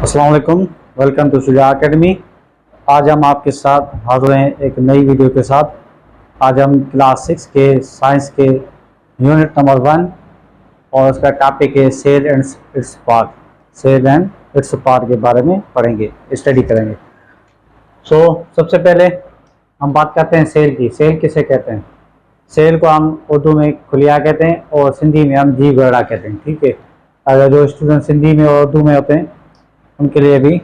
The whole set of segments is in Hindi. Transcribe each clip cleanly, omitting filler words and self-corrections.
अस्सलाम वालेकुम, वेलकम टू शुजा एकेडमी। आज हम आपके साथ हाजिर हैं एक नई वीडियो के साथ। आज हम क्लास 6 के साइंस के यूनिट नंबर 1 और उसका टॉपिक है cell and its part. Cell and its part के बारे में पढ़ेंगे, स्टडी करेंगे। सबसे पहले हम बात करते हैं सेल की। सेल किसे कहते हैं? सेल को हम उर्दू में खुलिया कहते हैं और सिंधी में हम जीव गड़ा कहते हैं। ठीक है, अगर जो स्टूडेंट सिंधी में और उर्दू में होते हैं उनके लिए भी,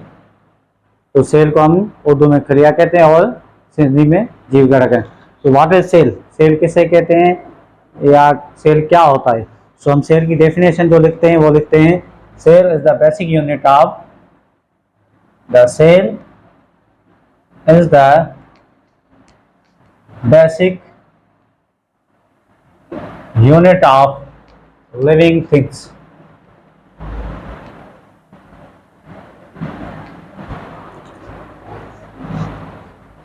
तो सेल को हम उर्दू में खलिया कहते हैं और सिंधी में जीव गड़ा कहते हैं। तो व्हाट इज सेल? सेल किसे कहते हैं या सेल क्या होता है? हम सेल की डेफिनेशन जो लिखते हैं वो लिखते हैं, cell is the basic unit of the cell is the basic unit of living things.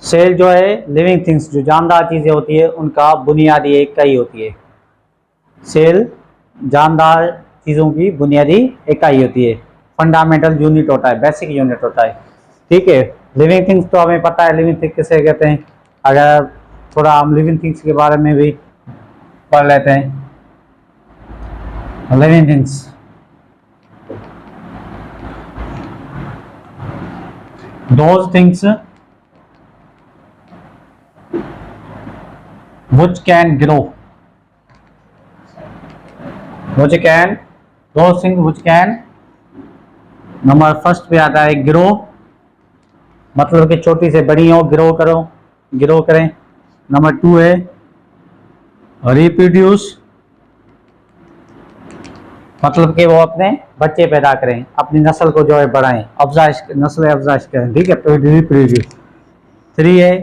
Cell जो है लिविंग थिंग्स, जो जानदार चीज़ें होती है उनका बुनियादी इकाई होती है। सेल जानदार चीज़ों की बुनियादी इकाई होती है, फंडामेंटल यूनिट होता है, बेसिक यूनिट होता है। ठीक है, लिविंग थिंग्स तो हमें पता है लिविंग थिंग्स किसे कहते हैं। अगर थोड़ा हम लिविंग थिंग्स के बारे में भी पढ़ लेते हैं। Living things those things which can grow, which can, those things which can, number first पे आता है ग्रो, मतलब कि छोटी से बड़ी हो, ग्रो करो, ग्रो करें। नंबर 2 है रिप्रोड्यूस, मतलब कि वो अपने बच्चे पैदा करें, अपनी नस्ल को जो है बढ़ाएं, अफजाइश, नस्ल अफजाइश करें। ठीक है, रिप्रोड्यूस। 3 है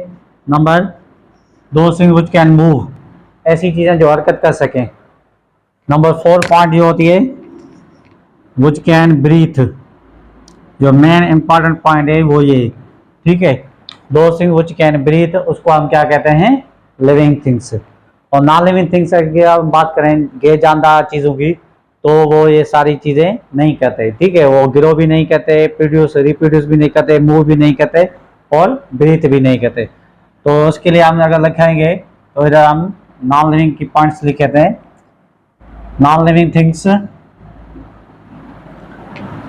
नंबर दो थिंग्स व्हिच कैन मूव, ऐसी चीज़ें जो हरकत कर सकें। नंबर 4 पॉइंट ये होती है व्हिच कैन ब्रीथ, जो मेन इंपॉर्टेंट पॉइंट है वो ये। ठीक है, दो थिंग्स व्हिच कैन ब्रीथ, उसको हम क्या कहते हैं? Living things. और नॉन लिविंग थिंग्स की हम बात करें जानदार चीज़ों की, तो वो ये सारी चीज़ें नहीं करते। ठीक है, वो ग्रो भी नहीं करते, प्रोड्यूस रिप्रोड्यूस भी नहीं करते, मूव भी नहीं करते और ब्रीथ भी नहीं करते। तो उसके लिए हम अगर लिखेंगे तो इधर हम नॉन लिविंग की पॉइंट्स लिख देते हैं। Non living things,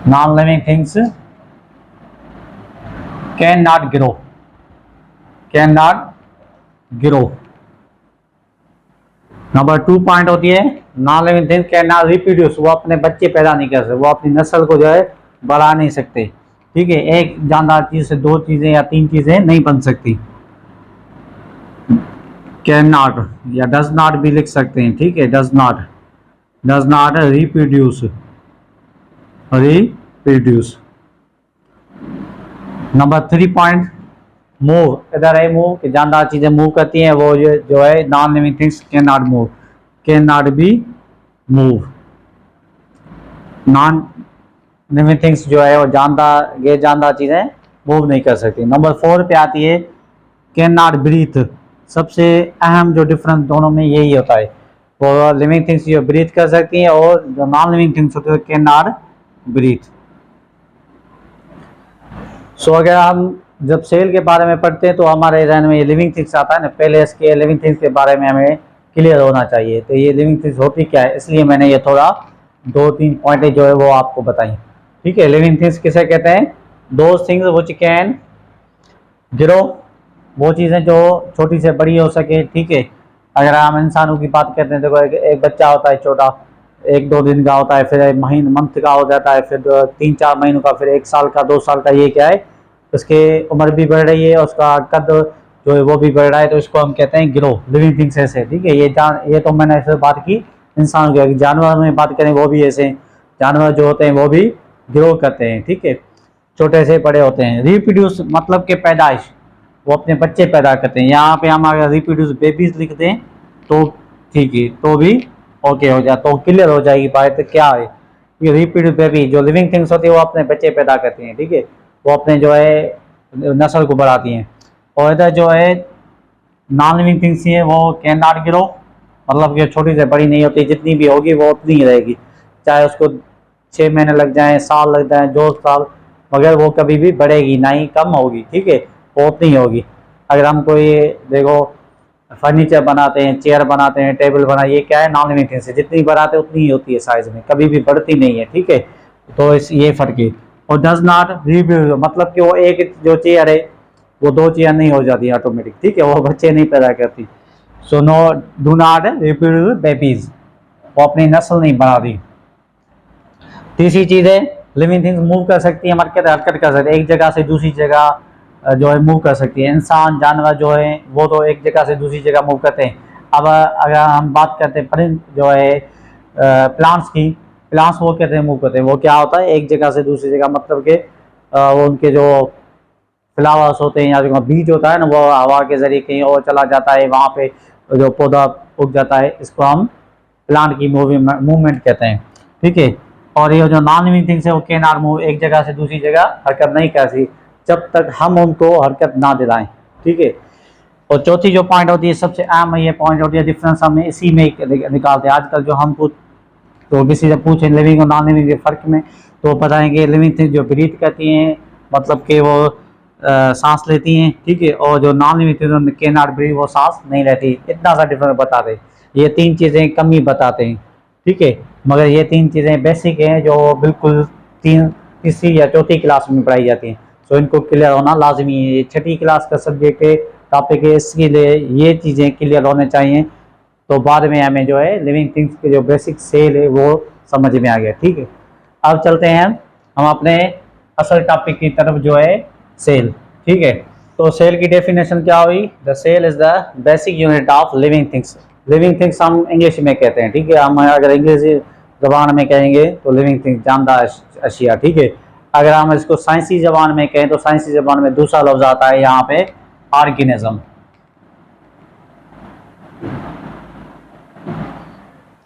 non living things can not grow, can not grow. Number 2 point होती है non living things can not reproduce, वो अपने बच्चे पैदा नहीं कर सकते, वो अपनी नस्ल को जो है बढ़ा नहीं सकते। ठीक है, एक जानदार चीज से 2 चीजें या 3 चीजें नहीं बन सकती। कैन नॉट या डज नॉट भी लिख सकते हैं। ठीक है, does not reproduce, reproduce. Number 3 point move, इधर है मूव, कि जानदार चीजें मूव करती हैं, वो जो है non living things can not move, can not be move. Non living things जो है वो जानदार, ये जानदार चीजें मूव नहीं कर सकती। नंबर 4 पे आती है कैन नॉट ब्रीथ। सबसे अहम जो डिफरेंस दोनों में यही होता है, वो लिविंग थिंग्स जो ब्रीथ कर सकती हैं और जो नॉन लिविंग थिंग्स होती है कैन नॉट ब्रीथ। अगर हम जब सेल के बारे में पढ़ते हैं तो हमारे जहन में ये लिविंग थिंग्स आता है ना, पहले इसके लिविंग थिंग्स के बारे में हमें क्लियर होना चाहिए। तो ये लिविंग थिंग्स होती क्या है, इसलिए मैंने ये थोड़ा 2-3 पॉइंटें जो है वो आपको बताई। ठीक है, लिविंग थिंग्स किसे कहते हैं? दो थिंग्स व्हिच कैन ग्रो, वो चीज़ें जो छोटी से बड़ी हो सके। ठीक है, अगर हम इंसानों की बात करते हैं, देखो एक बच्चा होता है छोटा, 1-2 दिन का होता है, फिर महीने मंथ का हो जाता है, फिर 3-4 महीनों का, फिर 1 साल का, 2 साल का। ये क्या है, उसके उम्र भी बढ़ रही है, उसका कद जो है वो भी बढ़ रहा है, तो इसको हम कहते हैं ग्रो, लिविंग थिंग्स ऐसे। ठीक है, ये तो मैंने ऐसे बात की इंसान की। जानवर में बात करें वो भी ऐसे, जानवर जो होते हैं वो भी ग्रो करते हैं। ठीक है, छोटे से बड़े होते हैं। रिप्रोड्यूस मतलब के पैदाइश, वो अपने बच्चे पैदा करते हैं। यहाँ पे हम अगर रिप्रोड्यूस बेबीज लिख दें तो ठीक है, तो भी ओके हो जाए, तो क्लियर हो जाएगी बात। तो क्या है ये रिप्रोड्यूस बेबी, जो लिविंग थिंग्स होती है वो अपने बच्चे पैदा करती हैं। ठीक है, वो अपने जो है नस्ल को बढ़ाती हैं। और इधर जो है नॉन लिविंग थिंग्स ही है, वो कैन नॉट ग्रो, मतलब कि छोटी से बड़ी नहीं होती, जितनी भी होगी वो उतनी ही रहेगी, चाहे उसको 6 महीने लग जाएं, साल लग जाए, 2 साल, मगर वो कभी भी बढ़ेगी ना ही कम होगी, ठीक है, वो उतनी होगी। अगर हम कोई देखो फर्नीचर बनाते हैं, चेयर बनाते हैं, टेबल बना, ये क्या है, नॉन लिविंग थिंग्स है, जितनी बढ़ाते उतनी ही होती है साइज में, कभी भी बढ़ती नहीं है, ठीक है। तो इस ये फर्क है। और डज नॉट रिप्रोड्यूस, मतलब कि वो एक जो चेयर है वो दो चेयर नहीं हो जाती ऑटोमेटिक, ठीक है, वो बच्चे नहीं पैदा करती। So no do not reproduce babies, वो अपनी नस्ल नहीं बढ़ाती। तीसरी चीज है लिविंग थिंग्स मूव कर सकती है, हरकत कर सकती है, एक जगह से दूसरी जगह जो है मूव कर सकती है। इंसान जानवर जो है वो तो एक जगह से दूसरी जगह मूव करते हैं। अब अगर हम बात करते हैं जो है प्लांट्स की, प्लांट्स वो कहते हैं मूव करते हैं, वो क्या होता है एक जगह से दूसरी जगह, मतलब कि वो उनके जो फ्लावर्स होते हैं या जो बीज होता है ना, वो हवा के जरिए कहीं और चला जाता है, वहाँ पे जो पौधा उग जाता है, इसको हम प्लांट की मूवमेंट कहते हैं, ठीक है। और ये जो नॉन लिविंग थिंग्स है वो कैन नॉट मूव, एक जगह से दूसरी जगह हरकत नहीं करती जब तक हम उनको हरकत ना दिलाएं, ठीक है। और चौथी जो पॉइंट होती है, सबसे अहम ये पॉइंट होती है, डिफरेंस हमें इसी में निकालते हैं आजकल। जो हम तो किसी से पूछें लिविंग और नॉन लिविंग के फर्क में, तो बताएंगे लिविंग थिंग जो ब्रीथ करती हैं, मतलब कि वो सांस लेती हैं, ठीक है, और जो non living thing can not breathe, वो सांस नहीं लेती। इतना सा डिफरेंस बताते, ये तीन चीज़ें कम ही बताते हैं, ठीक है। मगर ये तीन चीज़ें बेसिक हैं जो बिल्कुल तीसरी या चौथी क्लास में पढ़ाई जाती हैं, तो इनको क्लियर होना लाजमी है। ये छठी क्लास का सब्जेक्ट है, टॉपिक है, इसके लिए ये चीज़ें क्लियर होने चाहिए, तो बाद में हमें जो है लिविंग थिंग्स के जो बेसिक सेल है वो समझ में आ गया, ठीक है। अब चलते हैं हम अपने असल टॉपिक की तरफ, जो है सेल, ठीक है। तो सेल की डेफिनेशन क्या हुई, the cell is the basic unit of living things. Living things हम इंग्लिश में कहते हैं, ठीक है, हम अगर इंग्लिश जबान में कहेंगे तो लिविंग थिंग्स जानदार अशिया, ठीक है। अगर हम इसको साइंसी जबान में कहें तो साइंसी जबान में दूसरा लफ्ज आता है यहाँ पे ऑर्गेनिज्म,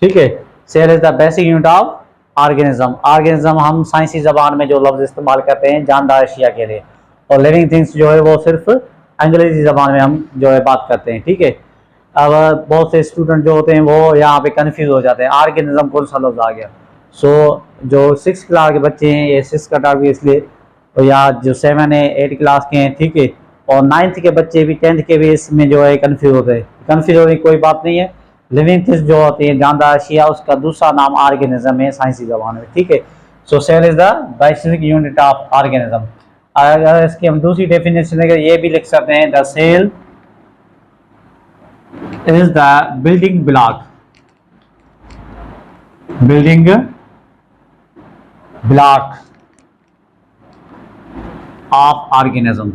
ठीक है। Cell is the basic unit of organism. Organism हम साइंसी जबान में जो लफ्ज इस्तेमाल करते हैं जानदार अशिया के लिए, और लिविंग थिंग्स जो है वो सिर्फ अंग्रेजी जबान में हम जो है बात करते हैं, ठीक है। अब बहुत से स्टूडेंट जो होते हैं वो यहाँ पे कंफ्यूज हो जाते हैं, ऑर्गेनिज्म कौन सा लफ्ज आ गया। सो जो 6 क्लास के बच्चे हैं, ये 6 का टॉपिक इसलिए, तो या जो 7 है 8 क्लास के हैं, ठीक है, और 9th के बच्चे भी 10th के भी इसमें जो है कंफ्यूज होते हैं। कंफ्यूज होने की कोई बात नहीं है। लिविंग थिंग्स जो होती है जानदार अशिया, उसका दूसरा नाम ऑर्गेनिज्म है साइंसी जबान में, ठीक है। So cell is the basic unit of organism. अगर इसकी हम दूसरी डेफिनेशन अगर ये भी लिख सकते हैं, the cell is the building block of organism।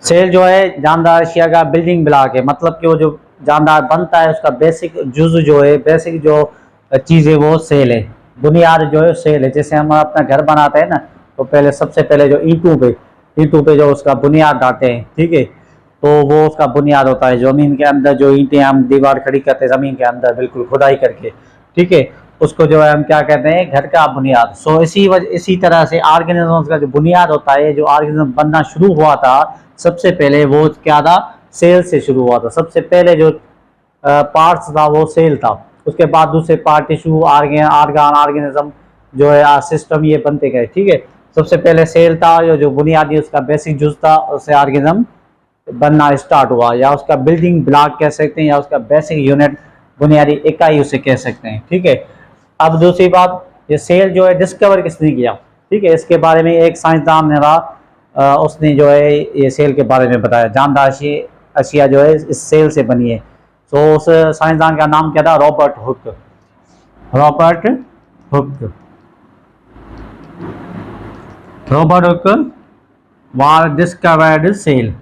Cell जो है जानदार अशिया का बिल्डिंग ब्लॉक है, मतलब कि वो जो जानदार बनता है उसका बेसिक जुज़ जो है, बेसिक जो चीज़ है वो सेल है, बुनियाद जो है सेल है। जैसे हम अपना घर बनाते हैं ना, तो पहले सबसे पहले जो ईंटों पे जो उसका बुनियाद डालते हैं, ठीक है, तो वो उसका बुनियाद होता है। ज़मीन के अंदर जो ईंटें हम दीवार खड़ी करते हैं ज़मीन के अंदर बिल्कुल खुदाई करके, ठीक है, उसको जो है हम क्या कहते हैं, घर का बुनियाद। सो इसी तरह से ऑर्गेनिज्म का जो बुनियाद होता है, जो ऑर्गेनिज्म बनना शुरू हुआ था सबसे पहले, वो क्या था, सेल से शुरू हुआ था। सबसे पहले जो पार्ट्स था वो सेल था, उसके बाद दूसरे पार्ट टिश्यू, ऑर्गेनिज्म जो है सिस्टम, ये बनते गए, ठीक है। सबसे पहले सेल था, जो बुनियादी उसका बेसिक जुज था, उससे ऑर्गेनिज्म बनना स्टार्ट हुआ, या उसका बिल्डिंग ब्लॉक कह सकते हैं, या उसका बेसिक यूनिट, बुनियादी इकाई उसे कह सकते हैं, ठीक है। अब दूसरी बात, ये सेल जो है डिस्कवर किसने किया, ठीक है, इसके बारे में एक साइंसदान ने रहा, उसने जो है ये सेल के बारे में बताया, जानदार अशिया जो है इस सेल से बनी है। तो उस साइंसदान का नाम क्या था, Robert Hooke. Robert Hooke was discovered cell,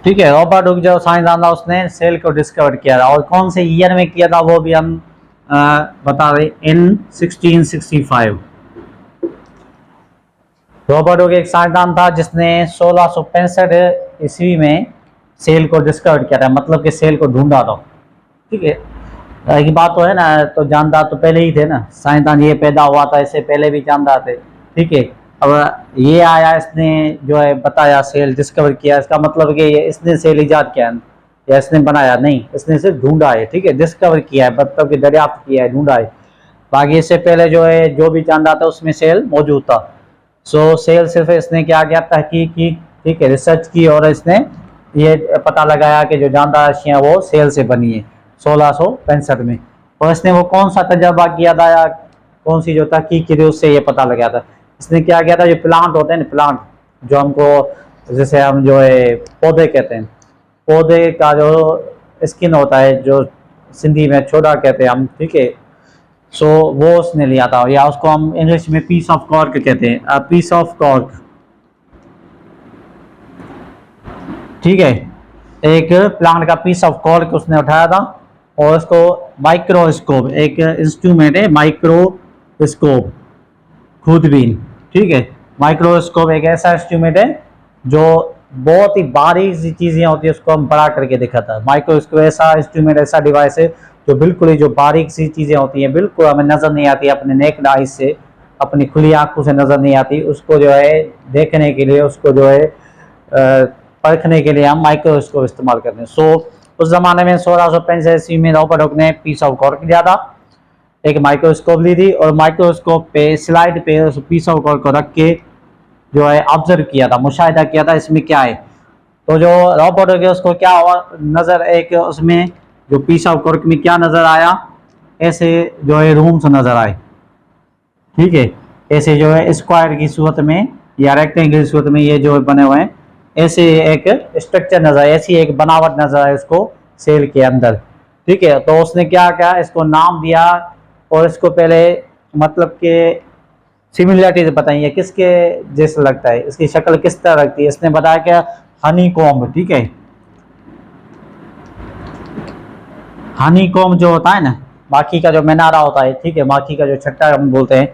ठीक है। रॉबर्ट हुक जो साइंसदान था उसने सेल को डिस्कवर किया था, और कौन से ईयर में किया था वो भी हम बता रहे, इन 1665। रॉबर्ट हुक एक साइंसदान था जिसने 1665 ईस्वी में सेल को डिस्कवर किया था, मतलब कि सेल को ढूंढा था, ठीक है। एक बात तो है ना, तो जानदार तो पहले ही थे ना, साइंसदान ये पैदा हुआ था, इससे पहले भी जानदार थे, ठीक है। अब ये आया, इसने जो है बताया, सेल डिस्कवर किया, इसका मतलब कि इसने सेल इजाद किया, या इसने बनाया, नहीं, इसने सिर्फ ढूंढा है, ठीक है, डिस्कवर किया है, मतलब कि दरियाफ्त किया है, ढूंढा है। बाकी इससे पहले जो है जो भी जान रहा था उसमें सेल मौजूद था। सो सेल सिर्फ इसने क्या किया, तहकीक की, ठीक है, रिसर्च की, और इसने ये पता लगाया कि जो जानदार अशियाँ वो सेल से बनी है 1665 में। और इसने वो कौन सा तजर्बा किया था या कौन सी जो तहकीक की थी उससे ये पता लगा था। इसने क्या किया था, जो प्लांट होते हैं ना, प्लांट जो हमको, जैसे हम जो है पौधे कहते हैं, पौधे का जो स्किन होता है, जो सिंधी में छोड़ा कहते हैं हम, ठीक है, सो वो उसने लिया था, या उसको हम इंग्लिश में पीस ऑफ कॉर्क कहते हैं, पीस ऑफ कॉर्क, ठीक है, एक प्लांट का पीस ऑफ कॉर्क उसने उठाया था, और उसको माइक्रोस्कोप, एक इंस्ट्रूमेंट है माइक्रोस्कोप, खुदबीन, ठीक है, माइक्रोस्कोप एक ऐसा इंस्ट्रूमेंट है जो बहुत ही बारीक सी चीजें होती है उसको हम बड़ा करके दिखाता है। माइक्रोस्कोप ऐसा इंस्ट्रूमेंट, ऐसा डिवाइस है जो बिल्कुल ही जो बारीक सी चीजें होती हैं बिल्कुल हमें नजर नहीं आती, अपने नेक्ड आइज से, अपनी खुली आंखों से नजर नहीं आती, उसको जो है देखने के लिए, उसको जो है परखने के लिए हम माइक्रोस्कोप इस्तेमाल करते हैं। सो उस जमाने में 1665 में रॉबर्ट हुक ने पीस ऑफ कॉर्क लिया था, एक माइक्रोस्कोप ली थी, और माइक्रोस्कोप पे स्लाइड पे उस पीस ऑफ कॉर्क को रख के जो है ऑब्जर्व किया था, मुशाहिदा किया था इसमें क्या है। तो जो रॉबर्ट हुक है उसको क्या हुआ नजर, एक उसमें जो पीस ऑफ कॉर्क में क्या नजर आया, ऐसे जो है रूम्स नजर आए, ठीक है, ऐसे जो है स्क्वायर की सूरत में या रेक्टेंगल की सूरत में ये जो बने हुए हैं, ऐसे एक स्ट्रक्चर नजर आए, ऐसी एक बनावट नजर आए उसको सेल के अंदर, ठीक है। तो उसने क्या किया, इसको नाम दिया, और इसको पहले मतलब के सिमिलरिटीज बताइए, किसके जैसे लगता है, इसकी शक्ल किस तरह लगती है। इसने बताया क्या, हनी कॉम्ब, ठीक है, हनी कॉम्ब जो होता है ना, माखी का जो मीनारा होता है, ठीक है, माखी का जो छट्टा हम बोलते हैं,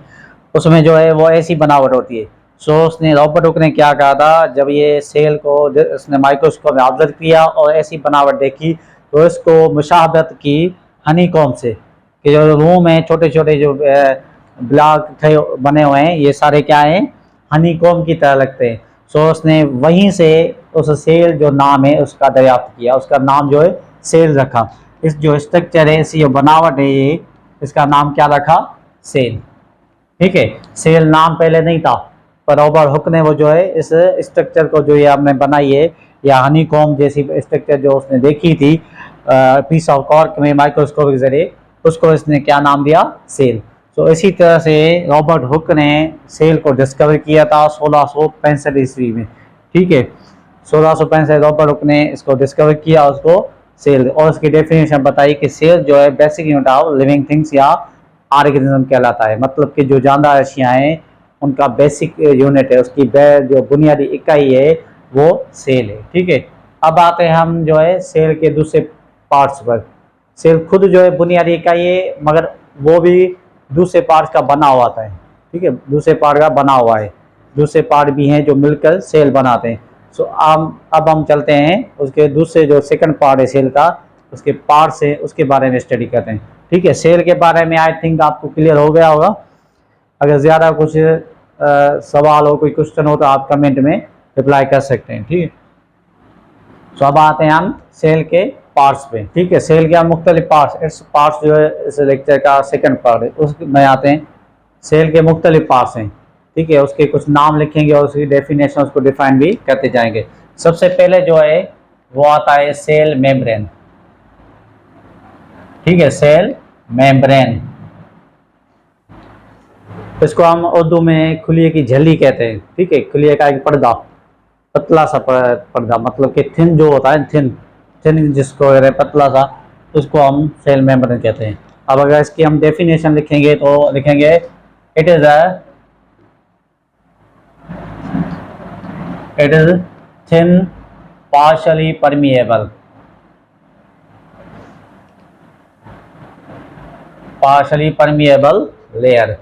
उसमें जो है वो ऐसी बनावट होती है। सो उसने रॉबर्ट हुक ने क्या कहा था, जब ये सेल को उसने माइक्रोस्कोप में ऑब्जर्व किया और ऐसी बनावट देखी, तो इसको मुशाहबत की हनी कॉम्ब से, कि जो रूम है छोटे छोटे जो ब्लॉक बने हुए हैं, ये सारे क्या हैं, हनी कॉम्ब की तरह लगते हैं। सो उसने वहीं से उस सेल जो नाम है उसका दरियाफ्त किया, उसका नाम जो है सेल रखा। इस जो स्ट्रक्चर है, इसी जो बनावट है, ये इसका नाम क्या रखा, सेल, ठीक है। सेल नाम पहले नहीं था, पर रॉबर्ट हुक ने वो जो है इस स्ट्रक्चर को जो ये हमने बनाई है, या हनी कॉम्ब जैसी स्ट्रक्चर जो उसने देखी थी पीस ऑफ कॉर्क में माइक्रोस्कोप के जरिए, उसको इसने क्या नाम दिया, सेल। तो इसी तरह से रॉबर्ट हुक ने सेल को डिस्कवर किया था 1665 ईस्वी में, ठीक है, 1665 रॉबर्ट हुक ने इसको डिस्कवर किया, उसको सेल, और उसकी डेफिनेशन बताई कि सेल जो है basic unit of living things या ऑर्गेनिज्म कहलाता है, मतलब कि जो जानदार अशियाँ हैं उनका बेसिक यूनिट है, उसकी जो बुनियादी इकाई है वो सेल है, ठीक है। अब आते हैं हम जो है सेल के दूसरे पार्ट्स पर। सेल खुद जो है बुनियादी इकाई है, मगर वो भी दूसरे पार्ट का बना हुआ था, ठीक है, दूसरे पार्ट का बना हुआ है, दूसरे पार्ट भी हैं जो मिलकर सेल बनाते हैं। सो अब हम चलते हैं उसके दूसरे जो सेकंड पार्ट है सेल का, उसके पार्ट से उसके बारे में स्टडी करते हैं, ठीक है। सेल के बारे में आई थिंक आपको क्लियर हो गया होगा। अगर ज़्यादा कुछ सवाल हो, कोई क्वेश्चन हो, तो आप कमेंट में रिप्लाई कर सकते हैं, ठीक है। सो अब आते हैं हम सेल के पार्ट्स पे, ठीक है। सेल के मुख्तलिफ पार्ट्स, इस पार्ट्स जो है इस लेक्चर का सेकंड पार्ट है, उसमें आते हैं सेल के मुख्तलिफ पार्ट्स हैं, ठीक है, उसके कुछ नाम लिखेंगे और उसकी डेफिनेशन उसको डिफाइन भी करते जाएंगे। सबसे पहले जो है वो आता है सेल मेम्ब्रेन, ठीक है, सेल मेम्ब्रेन, इसको हम उर्दू में खुलिये की झिल्ली कहते हैं, ठीक है, खुलिये का एक पर्दा, पतला सा पर्दा, मतलब कि थिन जो होता है, थिन जिसको पतला सा, उसको हम सेल मेम्ब्रेन कहते हैं। अब अगर इसकी हम डेफिनेशन लिखेंगे तो लिखेंगे it is thin partially permeable, layer.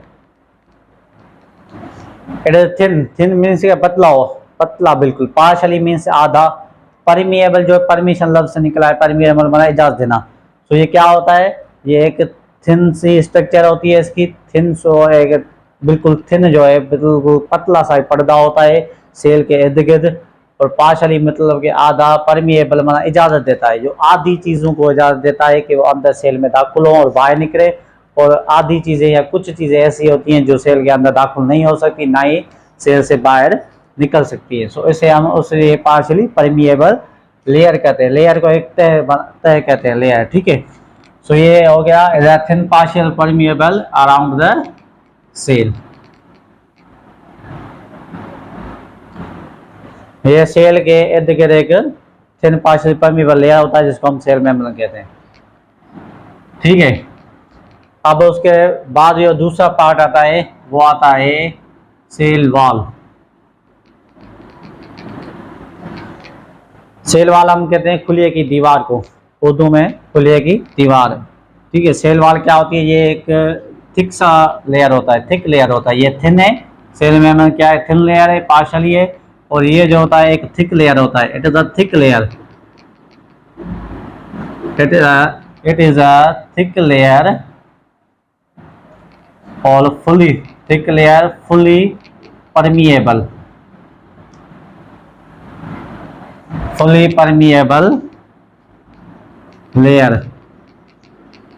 It is thin means पतला हो, पतला बिल्कुल, पार्शली मीन्स आधा, परमिएबल जो परमिशन लफ्ज से निकला है, परमिएबल बना इजाजत देना। तो ये क्या होता है, ये एक थिन सी स्ट्रक्चर होती है इसकी, थिन सो एक बिल्कुल थिन जो है बिल्कुल पतला सा पर्दा होता है सेल के इर्द गिर्द, और पार्शली मतलब कि आधा परमिएबल मतलब इजाज़त देता है, जो आधी चीज़ों को इजाज़त देता है कि वो अंदर सेल में दाखिल हो और बाहर निकले, और आधी चीज़ें या कुछ चीज़ें ऐसी होती हैं जो सेल के अंदर दाखिल नहीं हो सकती, ना ही सेल से बाहर निकल सकती है। सो इसे हम उसे पार्शली परमिएबल लेयर कहते हैं, लेयर को एक तह कहते हैं, लेयर, ठीक है। सो ये हो गया thin partial permeable around the cell. ये सेल के इर्द गिर्द एक थिन पार्शियल परमिएबल लेयर होता है जिसको हम सेल मेम्ब्रेन कहते हैं, ठीक है। अब उसके बाद जो दूसरा पार्ट आता है वो आता है सेल वॉल। सेल वॉल हम कहते हैं खुलिये की दीवार को, उर्दू में खुलिये की दीवार, ठीक है। सेल वॉल क्या होती है, ये एक थिक सा लेयर होता है, थिक लेयर होता है, ये थिन है, सेल में क्या है, थिन लेयर है, पार्शली है, और ये जो होता है एक थिक लेयर होता है, it is a thick layer, it is a thick layer और fully thick layer, fully permeable, fully permeable layer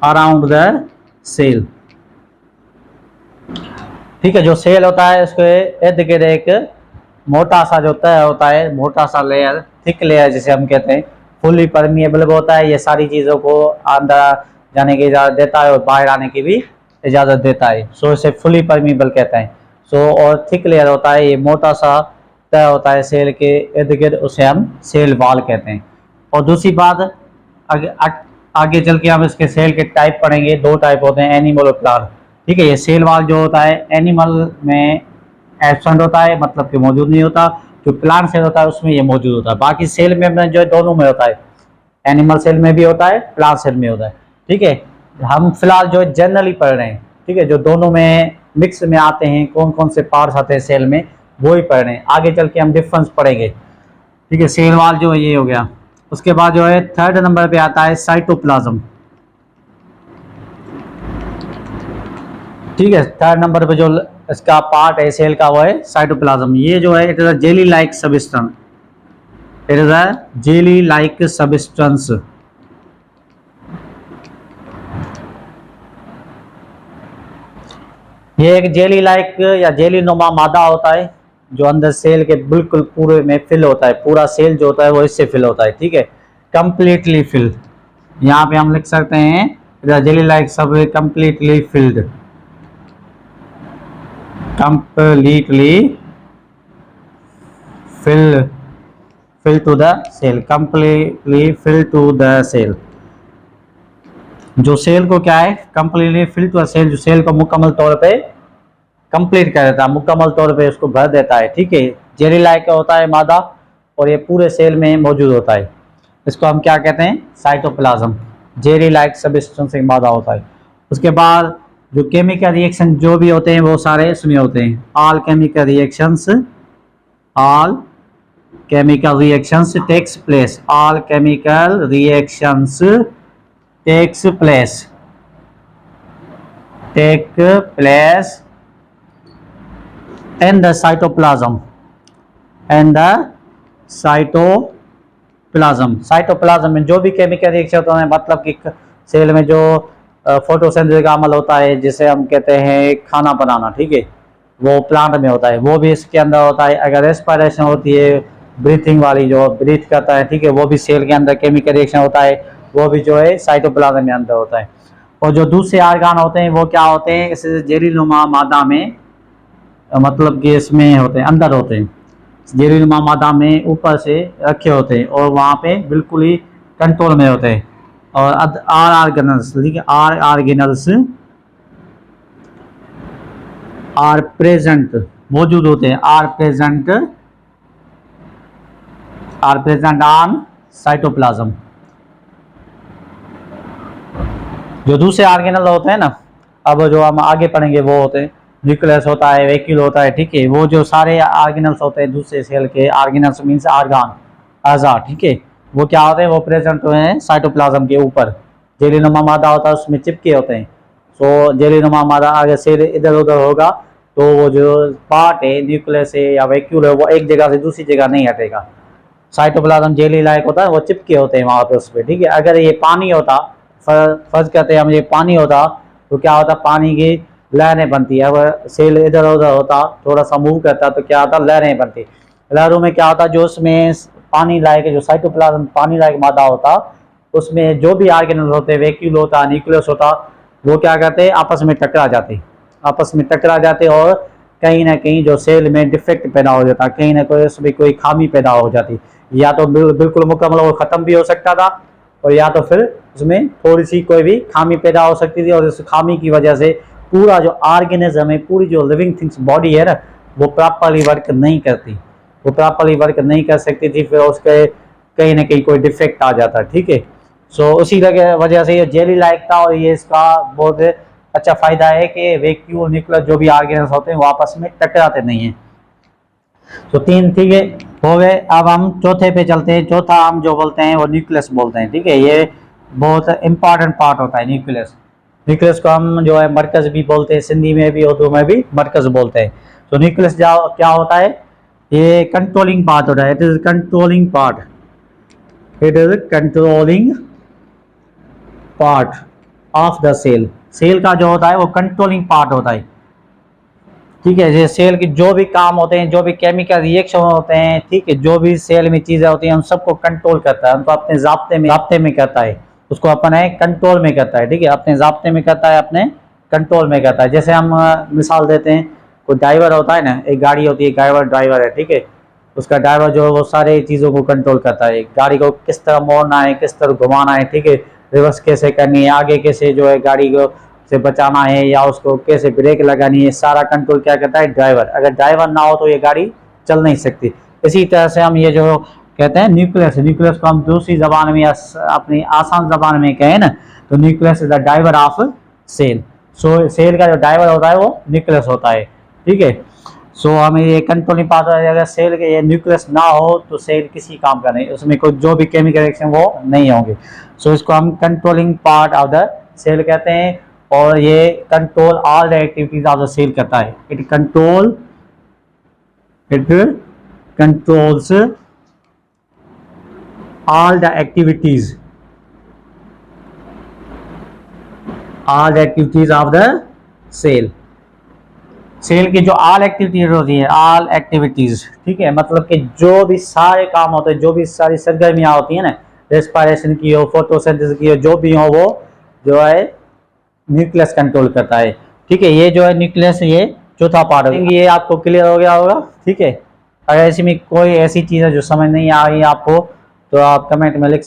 around the cell, ठीक है। जो सेल होता है उसके इर्द गिर्द एक मोटा सा जो तह होता है, मोटा सा लेयर, थिक लेयर जिसे हम कहते हैं, फुली परमिएबल होता है, ये सारी चीज़ों को अंदर जाने की इजाज़त देता है और बाहर आने की भी इजाज़त देता है। सो इसे फुली परमिएबल कहते हैं। सो और थिक लेयर होता है, ये मोटा सा तय होता है सेल के इर्द गिर्द, उसे हम सेल वॉल कहते हैं। और दूसरी बात, आगे चल के हम इसके सेल के टाइप पढ़ेंगे, दो टाइप होते हैं, एनिमल और प्लांट, ठीक है। ये सेल वॉल जो होता है एनिमल में एब्सेंट होता है, मतलब कि मौजूद नहीं होता, जो प्लांट सेल होता है उसमें ये मौजूद होता है। बाकी सेल में जो है दोनों में होता है, एनिमल सेल में भी होता है, प्लांट सेल में होता है, ठीक है। हम फिलहाल जो जनरली पढ़ रहे हैं, ठीक है, जो दोनों में मिक्स में आते हैं, कौन कौन से पार्ट्स आते हैं सेल में, वो ही पढ़ रहे हैं। आगे चल के हम डिफरेंस पढ़ेंगे, ठीक है। सेल वॉल जो है ये हो गया। उसके बाद जो है थर्ड नंबर पे आता है साइटोप्लाज्म, ठीक है। थर्ड नंबर पे जो इसका पार्ट है सेल का वो है साइटोप्लाज्म। ये जो है it is a jelly like substance, it is a jelly like substance, ये एक जेली लाइक या जेली नुमा मादा होता है जो अंदर सेल के बिल्कुल पूरे में फिल होता है, पूरा सेल जो होता है वो इससे फिल होता है, ठीक है, कंप्लीटली फिल। यहाँ पे हम लिख सकते हैं जेली लाइक सब completely filled, completely fill to the cell, completely fill to the cell। जो सेल को क्या है, कंप्लीटली फिल टू सेल, जो सेल को मुकम्मल तौर पे कंप्लीट कर देता है, मुकम्मल तौर पे उसको भर देता है, ठीक है। जेली लाइक होता है मादा और ये पूरे सेल में मौजूद होता है, इसको हम क्या कहते हैं, साइटोप्लाज्म। जेली लाइक सब्सटेंस एक मादा होता है। उसके बाद जो केमिकल रिएक्शन जो भी होते हैं वो सारे इसमें होते हैं, all chemical reactions, all chemical reactions takes place, all chemical reactions takes place, take place in the cytoplasm, and the cytoplasm। Cytoplasm में जो भी केमिकल रिएक्शन होता है, मतलब कि सेल में जो फोटोसिंथेसिस का अमल होता है जिसे हम कहते हैं खाना बनाना, ठीक है, वो प्लांट में होता है, वो भी इसके अंदर होता है। अगर रेस्पिरेशन होती है, ब्रीथिंग वाली जो ब्रीथ करता है, ठीक है, वो भी सेल के अंदर केमिकल रिएक्शन होता है, वो भी जो है साइटोप्लाज्म में अंदर होता है। और जो दूसरे आर्गान होते हैं वो क्या होते हैं, इस जेलीनुमा मादा में, मतलब कि इसमें होते हैं, अंदर होते हैं, जेलीनुमा मादा में ऊपर से रखे होते हैं और वहाँ पे बिल्कुल ही कंट्रोल में होते हैं। और आर आर्गेनल्स, आर आर्गेनल्स आर प्रेजेंट, मौजूद होते हैं, आर प्रेजेंट ऑन साइटोप्लाज्म। जो दूसरे आर्गेनल होते हैं ना, अब जो हम आगे पढ़ेंगे वो होते हैं, न्यूक्लियस होता है, वैक्यूल होता है, ठीक है, वो जो सारे आर्गेनल्स होते हैं दूसरे सेल के, आर्गेनल्स मीन्स आर्गान, अज़ा, ठीक है, वो क्या होते हैं, वो प्रेजेंट हुए हैं साइटोप्लाज्म के ऊपर। जेलीनुमा मादा होता है उसमें चिपके होते हैं। सो जेलीनुमा मादा अगर सेल इधर उधर होगा तो वो जो पार्ट है, न्यूक्लियस है या वैक्यूल है, वो एक जगह से दूसरी जगह नहीं हटेगा, साइटोप्लाज्म जेली लाइक होता है, वो चिपके होते हैं वहाँ पे उस पर, ठीक है। अगर ये पानी होता, फर्ज करते हैं हम ये पानी होता, तो क्या होता, पानी की लहरें बनती है। अब सेल इधर उधर होता, थोड़ा सा मूव करता तो क्या होता, लहरें बनती। लहरों में क्या होता, जो उसमें पानी लायक, जो साइटोप्लाज्म पानी लायक मादा होता, उसमें जो भी ऑर्गेनल होते, वैक्यूल होता, न्यूक्लियस होता, वो क्या करते, आपस में टकरा जाते, आपस में टकरा जाते, और कहीं ना कहीं जो सेल में डिफेक्ट पैदा हो जाता, कहीं ना कहीं उसमें कोई खामी पैदा हो जाती, या तो बिल्कुल मुकम्मल वो ख़त्म भी हो सकता था, और या तो फिर उसमें थोड़ी सी कोई भी खामी पैदा हो सकती थी, और उस खामी की वजह से पूरा जो ऑर्गेनिज्म है, पूरी जो लिविंग थिंग्स बॉडी है ना, वो प्रॉपरली वर्क नहीं करती, वो प्रॉपरली वर्क नहीं कर सकती थी, फिर उसके कहीं ना कहीं कोई डिफेक्ट आ जाता, ठीक है। सो उसी वजह से ये जेली लाइक था, और ये इसका बहुत अच्छा फायदा है कि वैक्यूल न्यूक्लियस जो भी ऑर्गेनल्स होते हैं वो आपस में टकराते नहीं हैं। तो तीन, ठीक है, हो गए। अब हम चौथे पे चलते हैं। चौथा हम जो बोलते हैं वो न्यूक्लियस बोलते हैं, ठीक है। ये बहुत इंपॉर्टेंट पार्ट होता है न्यूक्लियस। न्यूक्लियस को हम जो है मरकज भी बोलते हैं, सिंधी में भी, उर्दू में भी मरकज बोलते हैं। तो न्यूक्लियस क्या होता है, ये कंट्रोलिंग पार्ट होता है। It is controlling part, it is controlling part of the cell. Cell का जो होता है वो कंट्रोलिंग पार्ट होता है, ठीक है। जैसे सेल के जो भी काम होते हैं, जो भी केमिकल रिएक्शन होते हैं, ठीक है, जो भी सेल में चीजें होती हैं, उन सबको कंट्रोल करता है, उनको अपने जाब्ते में करता है, उसको अपने कंट्रोल में करता है, ठीक है, अपने जाब्ते में करता है, अपने कंट्रोल में करता है। जैसे हम मिसाल देते हैं, कोई ड्राइवर होता है ना, एक गाड़ी होती है, ड्राइवर है, ठीक है, उसका ड्राइवर जो है वो सारे चीज़ों को कंट्रोल करता है, गाड़ी को किस तरह मोड़ना है, किस तरह घुमाना है, ठीक है, रिवर्स कैसे करनी है, आगे कैसे जो है गाड़ी को से बचाना है, या उसको कैसे ब्रेक लगानी है, सारा कंट्रोल क्या करता है, ड्राइवर। अगर ड्राइवर ना हो तो ये गाड़ी चल नहीं सकती। इसी तरह से हम ये जो कहते हैं न्यूक्लियस, न्यूक्लियस को हम दूसरी जबान में या अपनी आसान जबान में कहें ना, तो nucleus is the driver of cell. So cell का जो ड्राइवर होता है वो न्यूक्लियस होता है, ठीक है। सो हमें ये कंट्रोलिंग पार्ट होता है। अगर सेल के ये न्यूक्लियस ना हो तो सेल किसी काम का नहीं, उसमें कोई जो भी केमिकल रिएक्शन वो नहीं होंगे। सो इसको हम controlling part of the cell कहते हैं, और ये control all the activities of the cell करता है। It controls all the activities of the cell. Cell की जो ऑल एक्टिविटीज होती है, ऑल एक्टिविटीज, ठीक है, मतलब कि जो भी सारे काम होते हैं, जो भी सारी सरगर्मियां होती है ना, रेस्पिरेशन की हो, फोटोसिंथेसिस की हो, जो भी हो, वो जो है न्यूक्लियस कंट्रोल करता है, ठीक है। ये जो है न्यूक्लियस, ये चौथा पार्ट है। ये आपको क्लियर हो गया होगा, ठीक है। अगर ऐसी में कोई ऐसी चीज़ है जो समझ नहीं आ रही है आपको, तो आप कमेंट में लिख